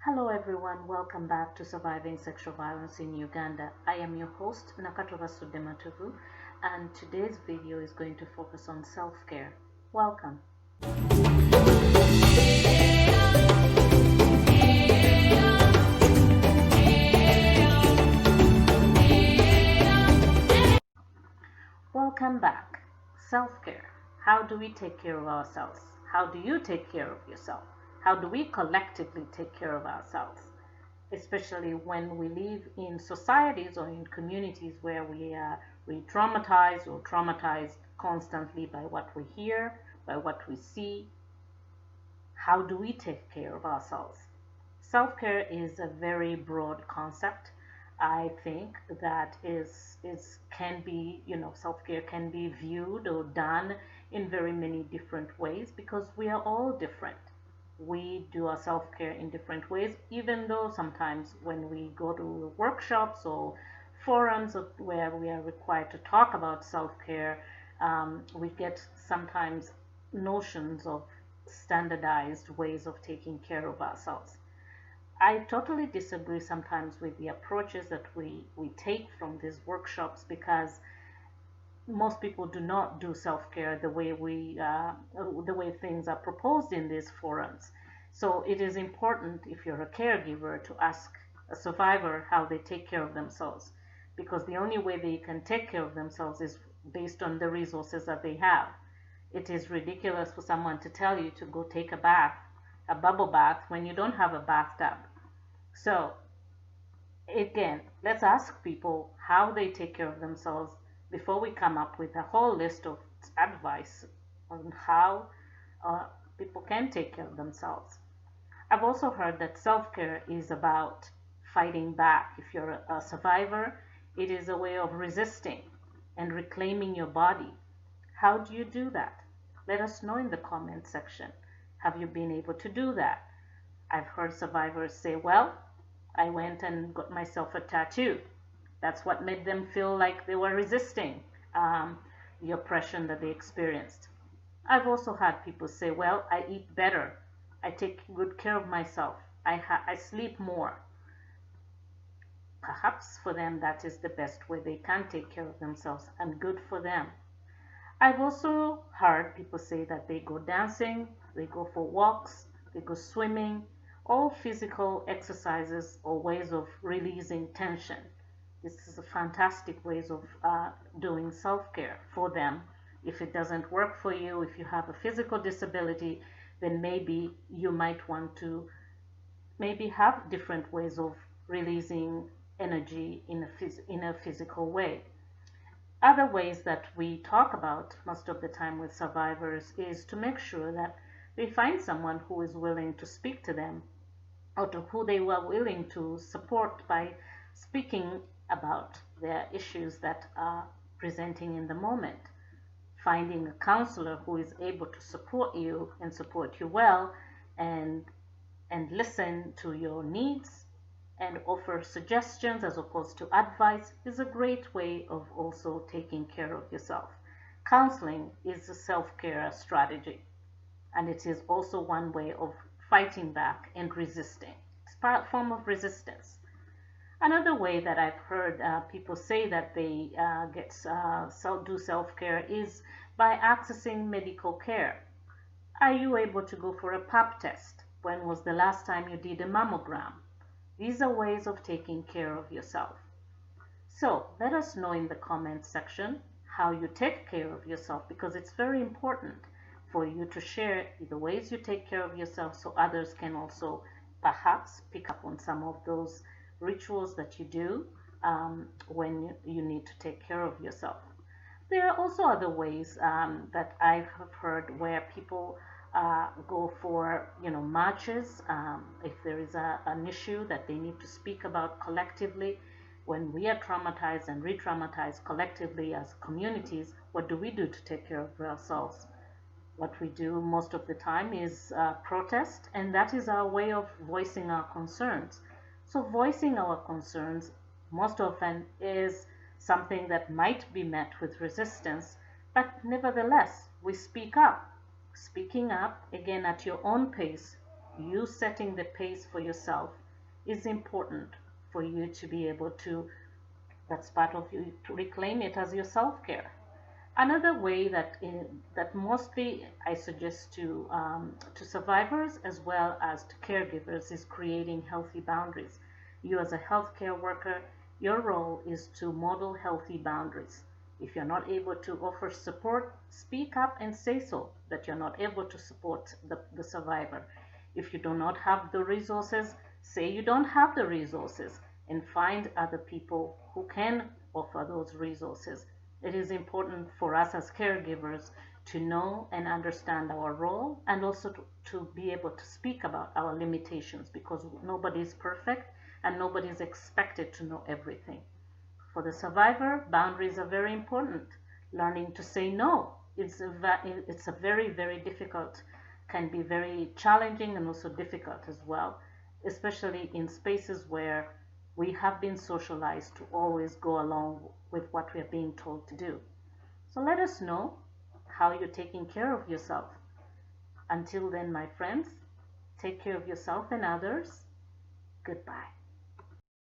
Hello everyone, welcome back to Surviving Sexual Violence in Uganda. I am your host Nakatova Sudematuvu, and today's video is going to focus on self-care. Welcome. Welcome back. Self-care. How do we take care of ourselves? How do you take care of yourself? How do we collectively take care of ourselves? Especially when we live in societies or in communities where we are re-traumatized or traumatized constantly by what we hear, by what we see. How do we take care of ourselves? Self-care is a very broad concept. I think that is can be, self-care can be viewed or done in very many different ways because we are all different. We do our self-care in different ways, even though sometimes when we go to workshops or forums where we are required to talk about self-care, we get sometimes notions of standardized ways of taking care of ourselves. I totally disagree sometimes with the approaches that we take from these workshops because most people do not do self-care the way things are proposed in these forums. So it is important, if you're a caregiver, to ask a survivor how they take care of themselves, because the only way they can take care of themselves is based on the resources that they have. It is ridiculous for someone to tell you to go take a bath, a bubble bath, when you don't have a bathtub. So again, let's ask people how they take care of themselves before we come up with a whole list of advice on how people can take care of themselves. I've also heard that self-care is about fighting back. If you're a survivor, it is a way of resisting and reclaiming your body. How do you do that? Let us know in the comment section. Have you been able to do that? I've heard survivors say, well, I went and got myself a tattoo. That's what made them feel like they were resisting the oppression that they experienced. I've also had people say, well, I eat better. I take good care of myself. I sleep more. Perhaps for them that is the best way they can take care of themselves, and good for them. I've also heard people say that they go dancing, they go for walks, they go swimming, all physical exercises or ways of releasing tension. This is a fantastic ways of doing self-care for them. If it doesn't work for you, if you have a physical disability, then maybe you might want to maybe have different ways of releasing energy in a physical way. Other ways that we talk about most of the time with survivors is to make sure that they find someone who is willing to speak to them, or to who they were willing to support by speaking about their issues that are presenting in the moment. Finding a counselor who is able to support you and support you well, and listen to your needs and offer suggestions as opposed to advice is a great way of also taking care of yourself. Counseling is a self-care strategy, and it is also one way of fighting back and resisting. It's a form of resistance. Another way that I've heard people say that they do self-care is by accessing medical care. Are you able to go for a pap test? When was the last time you did a mammogram? These are ways of taking care of yourself. So let us know in the comments section how you take care of yourself, because it's very important for you to share the ways you take care of yourself so others can also perhaps pick up on some of those rituals that you do when you need to take care of yourself. There are also other ways that I have heard where people go for marches if there is an issue that they need to speak about collectively. When we are traumatized and re-traumatized collectively as communities, what do we do to take care of ourselves? What we do most of the time is protest, and that is our way of voicing our concerns. So voicing our concerns most often is something that might be met with resistance, but nevertheless, we speak up. Speaking up, again, at your own pace, you setting the pace for yourself is important for you to be able to, that's part of you, to reclaim it as your self-care. Another way that mostly I suggest to survivors as well as to caregivers is creating healthy boundaries. You as a healthcare worker, your role is to model healthy boundaries. If you're not able to offer support, speak up and say so that you're not able to support the survivor. If you do not have the resources, say you don't have the resources and find other people who can offer those resources. It is important for us as caregivers to know and understand our role and also to be able to speak about our limitations because nobody is perfect and nobody is expected to know everything. For the survivor, boundaries are very important. Learning to say no, it's a very, very difficult, can be very challenging and also difficult as well, especially in spaces where we have been socialized to always go along with what we are being told to do. So let us know how you're taking care of yourself. Until then, my friends, take care of yourself and others. Goodbye.